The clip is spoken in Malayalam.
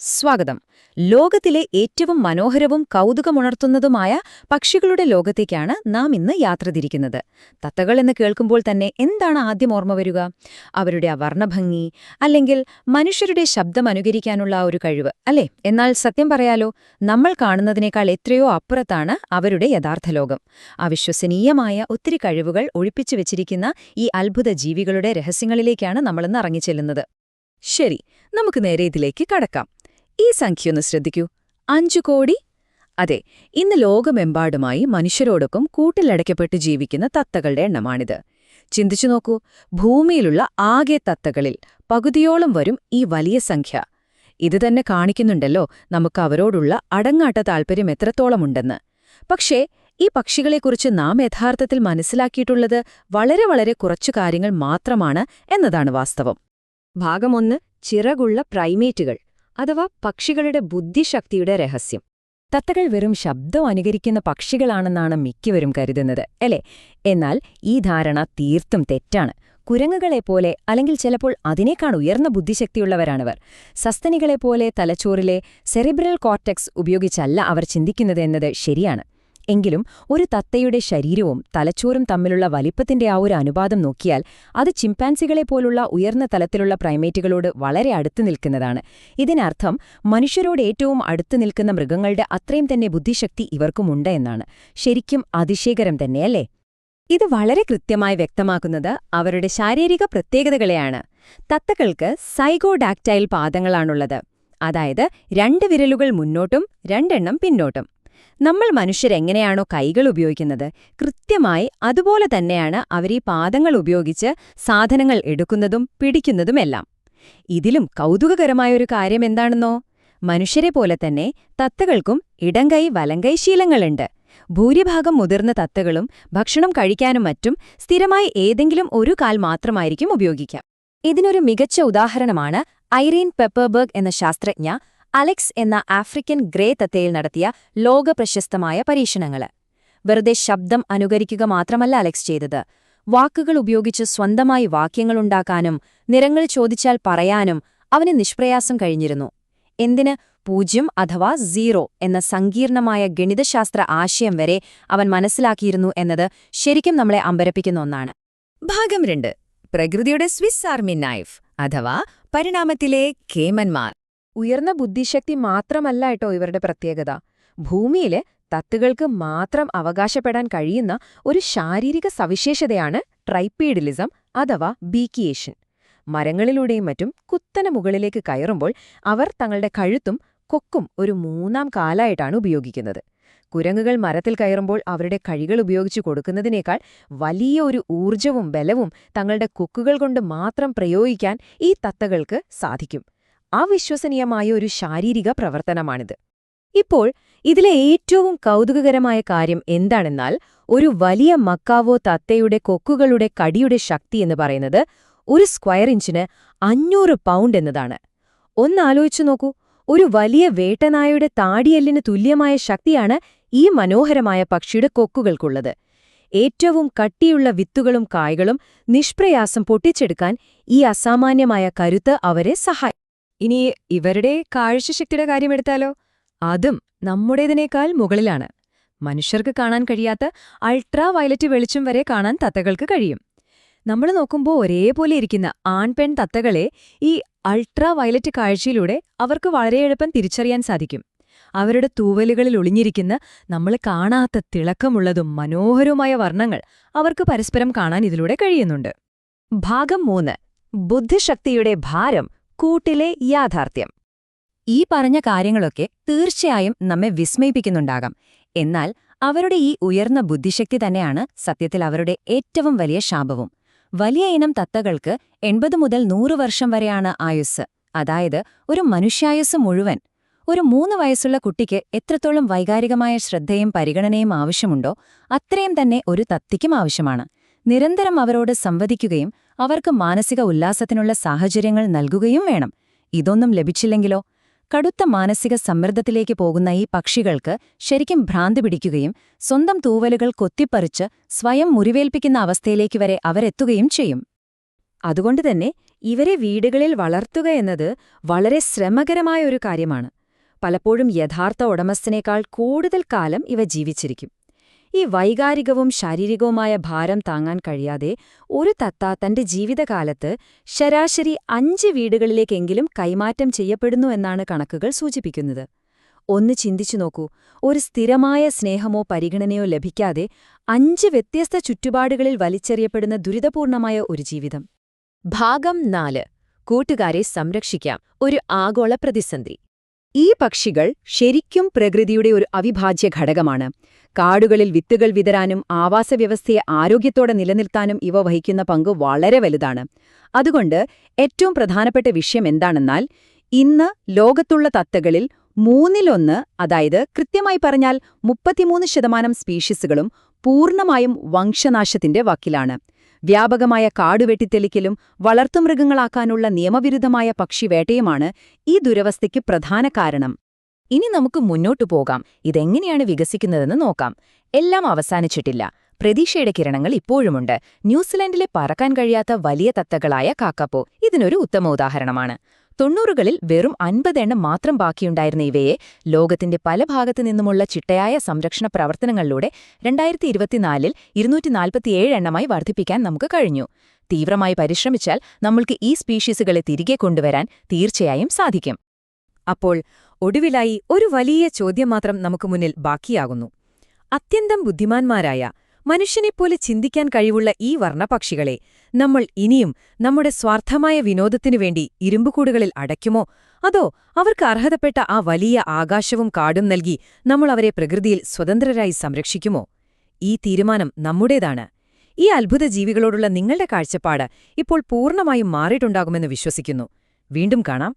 സ്വാഗതം. ലോകത്തിലെ ഏറ്റവും മനോഹരവും കൗതുകമുണർത്തുന്നതുമായ പക്ഷികളുടെ ലോകത്തേക്കാണ് നാം ഇന്ന് യാത്ര തിരിക്കുന്നത്. തത്തകൾ എന്ന് കേൾക്കുമ്പോൾ തന്നെ എന്താണ് ആദ്യം ഓർമ്മ വരിക? അവരുടെ ആ വർണ്ണഭംഗി, അല്ലെങ്കിൽ മനുഷ്യരുടെ ശബ്ദം അനുകരിക്കാനുള്ള ആ ഒരു കഴിവ്, അല്ലേ? എന്നാൽ സത്യം പറയാലോ, നമ്മൾ കാണുന്നതിനേക്കാൾ എത്രയോ അപ്പുറത്താണ് അവരുടെ യഥാർത്ഥ ലോകം. അവിശ്വസനീയമായ ഒത്തിരി കഴിവുകൾ ഒളിപ്പിച്ചു വെച്ചിരിക്കുന്ന ഈ അത്ഭുത ജീവികളുടെ രഹസ്യങ്ങളിലേക്കാണ് നമ്മളിന്ന് ഇറങ്ങിച്ചെല്ലുന്നത്. ശരി, നമുക്ക് നേരെ ഇതിലേക്ക് കടക്കാം. ഈ സംഖ്യയൊന്ന് ശ്രദ്ധിക്കൂ. 5 കോടി. അതെ, ഇന്ന് ലോകമെമ്പാടുമായി മനുഷ്യരോടൊപ്പം കൂട്ടിലടയ്ക്കപ്പെട്ട് ജീവിക്കുന്ന തത്തകളുടെ എണ്ണമാണിത്. ചിന്തിച്ചു നോക്കൂ, ഭൂമിയിലുള്ള ആകെ തത്തകളിൽ പകുതിയോളം വരും ഈ വലിയ സംഖ്യ. ഇത് തന്നെ കാണിക്കുന്നുണ്ടല്ലോ നമുക്ക് അവരോടുള്ള അടങ്ങാട്ട താൽപ്പര്യം എത്രത്തോളമുണ്ടെന്ന്. പക്ഷേ ഈ പക്ഷികളെക്കുറിച്ച് നാം യഥാർത്ഥത്തിൽ മനസ്സിലാക്കിയിട്ടുള്ളത് വളരെ വളരെ കുറച്ചു കാര്യങ്ങൾ മാത്രമാണ് എന്നതാണ് വാസ്തവം. ഭാഗം 1: ചിറകുള്ള പ്രൈമേറ്റുകൾ അഥവാ പക്ഷികളുടെ ബുദ്ധിശക്തിയുടെ രഹസ്യം. തത്തകൾ വെറും ശബ്ദം അനുകരിക്കുന്ന പക്ഷികളാണെന്നാണ് മിക്കവരും കരുതുന്നത്, അല്ലേ? എന്നാൽ ഈ ധാരണ തീർത്തും തെറ്റാണ്. കുരങ്ങുകളെപ്പോലെ, അല്ലെങ്കിൽ ചിലപ്പോൾ അതിനേക്കാൾ ഉയർന്ന ബുദ്ധിശക്തിയുള്ളവരാണവർ. സസ്തനികളെപ്പോലെ തലച്ചോറിലെ സെറിബ്രൽ കോർട്ടെക്സ് ഉപയോഗിച്ചല്ല അവർ ചിന്തിക്കുന്നത് എന്നത് ശരിയാണ്. എങ്കിലും ഒരു തത്തയുടെ ശരീരവും തലച്ചോറും തമ്മിലുള്ള വലിപ്പത്തിന്റെ ആ ഒരു അനുപാതം നോക്കിയാൽ അത് ചിമ്പാൻസികളെപ്പോലുള്ള ഉയർന്ന തലത്തിലുള്ള പ്രൈമേറ്റുകളോട് വളരെ അടുത്തു നിൽക്കുന്നതാണ്. ഇതിനർത്ഥം മനുഷ്യരോട് ഏറ്റവും അടുത്തു നിൽക്കുന്ന മൃഗങ്ങളുടെ അത്രയും തന്നെ ബുദ്ധിശക്തി ഇവർക്കുമുണ്ട് എന്നാണ്. ശരിക്കും അതിശയകരം തന്നെയല്ലേ? ഇത് വളരെ കൃത്യമായി വ്യക്തമാക്കുന്നത് അവരുടെ ശാരീരിക പ്രത്യേകതകളെയാണ്. തത്തകൾക്ക് സൈഗോഡാക്ടൈൽ പാദങ്ങളാണുള്ളത്. അതായത് 2 വിരലുകൾ മുന്നോട്ടും 2 പിന്നോട്ടും. നമ്മൾ മനുഷ്യരെങ്ങനെയാണോ കൈകൾ ഉപയോഗിക്കുന്നത്, കൃത്യമായി അതുപോലെ തന്നെയാണ് അവരീ പാദങ്ങൾ ഉപയോഗിച്ച് സാധനങ്ങൾ എടുക്കുന്നതും പിടിക്കുന്നതുമെല്ലാം. ഇതിലും കൗതുകകരമായൊരു കാര്യം എന്താണെന്നോ? മനുഷ്യരെ പോലെ തന്നെ തത്തകൾക്കും ഇടംകൈ വലംകൈ ശീലങ്ങളുണ്ട്. ഭൂരിഭാഗം മുതിർന്ന തത്തകളും ഭക്ഷണം കഴിക്കാനും മറ്റും സ്ഥിരമായി ഏതെങ്കിലും ഒരു കാൽ മാത്രമായിരിക്കും ഉപയോഗിക്കുക. ഇതിനൊരു മികച്ച ഉദാഹരണമാണ് ഐറീൻ പെപ്പർബർഗ് എന്ന ശാസ്ത്രജ്ഞ അലക്സ് എന്ന ആഫ്രിക്കൻ ഗ്രേ തത്തയിൽ നടത്തിയ ലോകപ്രശസ്തമായ പരീക്ഷണങ്ങൾ. വെറുതെ ശബ്ദം അനുകരിക്കുക മാത്രമല്ല അലക്സ് ചെയ്തത്. വാക്കുകൾ ഉപയോഗിച്ച് സ്വന്തമായി വാക്യങ്ങളുണ്ടാക്കാനും നിറങ്ങൾ ചോദിച്ചാൽ പറയാനും അവന് നിഷ്പ്രയാസം കഴിഞ്ഞിരുന്നു. എന്തിന് 0 അഥവാ 0 എന്ന സങ്കീർണമായ ഗണിതശാസ്ത്ര ആശയം വരെ അവൻ മനസ്സിലാക്കിയിരുന്നു എന്നത് ശരിക്കും നമ്മളെ അമ്പരപ്പിക്കുന്ന ഒന്നാണ്. ഭാഗം 2: പ്രകൃതിയുടെ സ്വിസ് ആർമി നൈഫ് അഥവാ പരിണാമത്തിലെ കേമന്മാർ. ഉയർന്ന ബുദ്ധിശക്തി മാത്രമല്ല കേട്ടോ ഇവരുടെ പ്രത്യേകത. ഭൂമിയിലെ തത്തുകൾക്ക് മാത്രം അവകാശപ്പെടാൻ കഴിയുന്ന ഒരു ശാരീരിക സവിശേഷതയാണ് ട്രൈപീഡലിസം അഥവാ ബീക്കിയേഷൻ. മരങ്ങളിലൂടെയും മറ്റും കുത്തനെ മുകളിലേക്ക് കയറുമ്പോൾ അവർ തങ്ങളുടെ കഴുത്തും കൊക്കും ഒരു 3ാം കാലായിട്ടാണ് ഉപയോഗിക്കുന്നത്. കുരങ്ങുകൾ മരത്തിൽ കയറുമ്പോൾ അവരുടെ കഴികൾ ഉപയോഗിച്ചു കൊടുക്കുന്നതിനേക്കാൾ വലിയ ഒരു ഊർജവും ബലവും തങ്ങളുടെ കൊക്കുകൾ കൊണ്ട് മാത്രം പ്രയോഗിക്കാൻ ഈ തത്തകൾക്ക് സാധിക്കും. അവിശ്വസനീയമായ ഒരു ശാരീരിക പ്രവർത്തനമാണിത്. ഇപ്പോൾ ഇതിലെ ഏറ്റവും കൗതുകകരമായ കാര്യം എന്താണെന്നാൽ, ഒരു വലിയ മക്കാവോ തത്തയുടെ കൊക്കുകളുടെ കടിയുടെ ശക്തി എന്ന് പറയുന്നത് ഒരു സ്ക്വയർ ഇഞ്ചിന് 500 പൗണ്ട് എന്നതാണ്. ഒന്നാലോചിച്ചു നോക്കൂ, ഒരു വലിയ വേട്ടനായയുടെ താടിയെല്ലിന് തുല്യമായ ശക്തിയാണ് ഈ മനോഹരമായ പക്ഷിയുടെ കൊക്കുകൾക്കുള്ളത്. ഏറ്റവും കട്ടിയുള്ള വിത്തുകളും കായ്കളും നിഷ്പ്രയാസം പൊട്ടിച്ചെടുക്കാൻ ഈ അസാമാന്യമായ കരുത്ത് അവരെ സഹായിക്കും. ഇനി ഇവരുടെ കാഴ്ചശക്തിയുടെ കാര്യമെടുത്താലോ? അതും നമ്മുടേതിനേക്കാൾ മുകളിലാണ്. മനുഷ്യർക്ക് കാണാൻ കഴിയാത്ത അൾട്രാ വയലറ്റ് വെളിച്ചം വരെ കാണാൻ തത്തകൾക്ക് കഴിയും. നമ്മൾ നോക്കുമ്പോൾ ഒരേപോലെ ഇരിക്കുന്ന ആൺപെൺ തത്തകളെ ഈ അൾട്രാ വയലറ്റ് കാഴ്ചയിലൂടെ അവർക്ക് വളരെ എളുപ്പം തിരിച്ചറിയാൻ സാധിക്കും. അവരുടെ തൂവലുകളിൽ ഒളിഞ്ഞിരിക്കുന്ന നമ്മൾ കാണാത്ത തിളക്കമുള്ളതും മനോഹരവുമായ വർണ്ണങ്ങൾ അവർക്ക് പരസ്പരം കാണാൻ ഇതിലൂടെ കഴിയുന്നുണ്ട്. ഭാഗം 3: ബുദ്ധിശക്തിയുടെ ഭാരം, കൂട്ടിലെ യാഥാർത്ഥ്യം. ഈ പറഞ്ഞ കാര്യങ്ങളൊക്കെ തീർച്ചയായും നമ്മെ വിസ്മയിപ്പിക്കുന്നുണ്ടാകാം. എന്നാൽ അവരുടെ ഈ ഉയർന്ന ബുദ്ധിശക്തി തന്നെയാണ് സത്യത്തിൽ അവരുടെ ഏറ്റവും വലിയ ശാപവും. വലിയ ഇനം തത്തകൾക്ക് 80 മുതൽ 100 വർഷം വരെയാണ് ആയുസ്സ്. അതായത് ഒരു മനുഷ്യായുസ് മുഴുവൻ. ഒരു 3 വയസ്സുള്ള കുട്ടിക്ക് എത്രത്തോളം വൈകാരികമായ ശ്രദ്ധയും പരിഗണനയും ആവശ്യമുണ്ടോ അത്രയും തന്നെ ഒരു തത്തയ്ക്കും ആവശ്യമാണ്. നിരന്തരം അവരോട് സംവദിക്കുകയും അവർക്ക് മാനസിക ഉല്ലാസത്തിനുള്ള സാഹചര്യങ്ങൾ നൽകുകയും വേണം. ഇതൊന്നും ലഭിച്ചില്ലെങ്കിലോ? കടുത്ത മാനസിക സമ്മർദ്ദത്തിലേക്ക് പോകുന്ന ഈ പക്ഷികൾക്ക് ശരിക്കും ഭ്രാന്തി പിടിക്കുകയും സ്വന്തം തൂവലുകൾ കൊത്തിപ്പറിച്ച് സ്വയം മുറിവേൽപ്പിക്കുന്ന അവസ്ഥയിലേക്ക് വരെ അവരെത്തുകയും ചെയ്യും. അതുകൊണ്ടുതന്നെ ഇവരെ വീടുകളിൽ വളർത്തുക എന്നത് വളരെ ശ്രമകരമായ ഒരു കാര്യമാണ്. പലപ്പോഴും യഥാർത്ഥ ഉടമസ്ഥനേക്കാൾ കൂടുതൽ കാലം ഇവ ജീവിച്ചിരിക്കും. ഈ വൈകാരികവും ശാരീരികവുമായ ഭാരം താങ്ങാൻ കഴിയാതെ ഒരു തത്ത തന്റെ ജീവിതകാലത്ത് ശരാശരി 5 വീടുകളിലേക്കെങ്കിലും കൈമാറ്റം ചെയ്യപ്പെടുന്നു എന്നാണ് കണക്കുകൾ സൂചിപ്പിക്കുന്നത്. ഒന്ന് ചിന്തിച്ചു നോക്കൂ, ഒരു സ്ഥിരമായ സ്നേഹമോ പരിഗണനയോ ലഭിക്കാതെ 5 വ്യത്യസ്ത ചുറ്റുപാടുകളിൽ വലിച്ചെറിയപ്പെടുന്ന ദുരിതപൂർണമായ ഒരു ജീവിതം. ഭാഗം 4. കൂട്ടുകാരെ സംരക്ഷിക്കാം, ഒരു ആഗോള പ്രതിസന്ധി. ഈ പക്ഷികൾ ശരിക്കും പ്രകൃതിയുടെ ഒരു അവിഭാജ്യ ഘടകമാണ്. കാടുകളിൽ വിത്തുകൾ വിതരാനും ആവാസവ്യവസ്ഥയെ ആരോഗ്യത്തോടെ നിലനിർത്താനും ഇവ വഹിക്കുന്ന പങ്ക് വളരെ വലുതാണ്. അതുകൊണ്ട് ഏറ്റവും പ്രധാനപ്പെട്ട വിഷയം എന്താണെന്നാൽ, ഇന്ന് ലോകത്തുള്ള തത്തകളിൽ 1/3, അതായത് കൃത്യമായി പറഞ്ഞാൽ 33% സ്പീഷീസുകളും പൂർണ്ണമായും വംശനാശത്തിന്റെ വക്കിലാണ്. വ്യാപകമായ കാടുവെട്ടിത്തെളിക്കലും വളർത്തുമൃഗങ്ങളാക്കാനുള്ള നിയമവിരുദ്ധമായ പക്ഷിവേട്ടയുമാണ് ഈ ദുരവസ്ഥയ്ക്ക് പ്രധാന കാരണം. ഇനി നമുക്ക് മുന്നോട്ടു പോകാം. ഇതെങ്ങനെയാണ് വികസിക്കുന്നതെന്ന് നോക്കാം. എല്ലാം അവസാനിച്ചിട്ടില്ല. പ്രതീക്ഷയുടെ കിരണങ്ങൾ ഇപ്പോഴുമുണ്ട്. ന്യൂസിലൻഡിലെ പറക്കാൻ കഴിയാത്ത വലിയ തത്തകളായ കാക്കപ്പോ ഇതിനൊരു ഉത്തമ ഉദാഹരണമാണ്. 90കളിൽ വെറും 50 എണ്ണം മാത്രം ബാക്കിയുണ്ടായിരുന്ന ഇവയെ ലോകത്തിന്റെ പല ഭാഗത്തു നിന്നുമുള്ള ചിട്ടയായ സംരക്ഷണ പ്രവർത്തനങ്ങളിലൂടെ 2024-ൽ 247 എണ്ണമായി വർദ്ധിപ്പിക്കാൻ നമുക്ക് കഴിഞ്ഞു. തീവ്രമായി പരിശ്രമിച്ചാൽ നമ്മൾക്ക് ഈ സ്പീഷീസുകളെ തിരികെ കൊണ്ടുവരാൻ തീർച്ചയായും സാധിക്കും. അപ്പോൾ ഒടുവിലായി ഒരു വലിയ ചോദ്യം മാത്രം നമുക്ക് മുന്നിൽ ബാക്കിയാകുന്നു. അത്യന്തം ബുദ്ധിമാന്മാരായ, മനുഷ്യനെപ്പോലെ ചിന്തിക്കാൻ കഴിവുള്ള ഈ വർണ്ണപക്ഷികളെ നമ്മൾ ഇനിയും നമ്മുടെ സ്വാർത്ഥമായ വിനോദത്തിനു വേണ്ടി ഇരുമ്പുകൂടുകളിൽ അടയ്ക്കുമോ, അതോ അവർക്ക് അർഹതപ്പെട്ട ആ വലിയ ആകാശവും കാടും നൽകി നമ്മൾ അവരെ പ്രകൃതിയിൽ സ്വതന്ത്രരായി സംരക്ഷിക്കുമോ? ഈ തീരുമാനം നമ്മുടേതാണ്. ഈ അത്ഭുത ജീവികളോടുള്ള നിങ്ങളുടെ കാഴ്ചപ്പാട് ഇപ്പോൾ പൂർണ്ണമായും മാറിയിട്ടുണ്ടാകുമെന്ന് വിശ്വസിക്കുന്നു. വീണ്ടും കാണാം.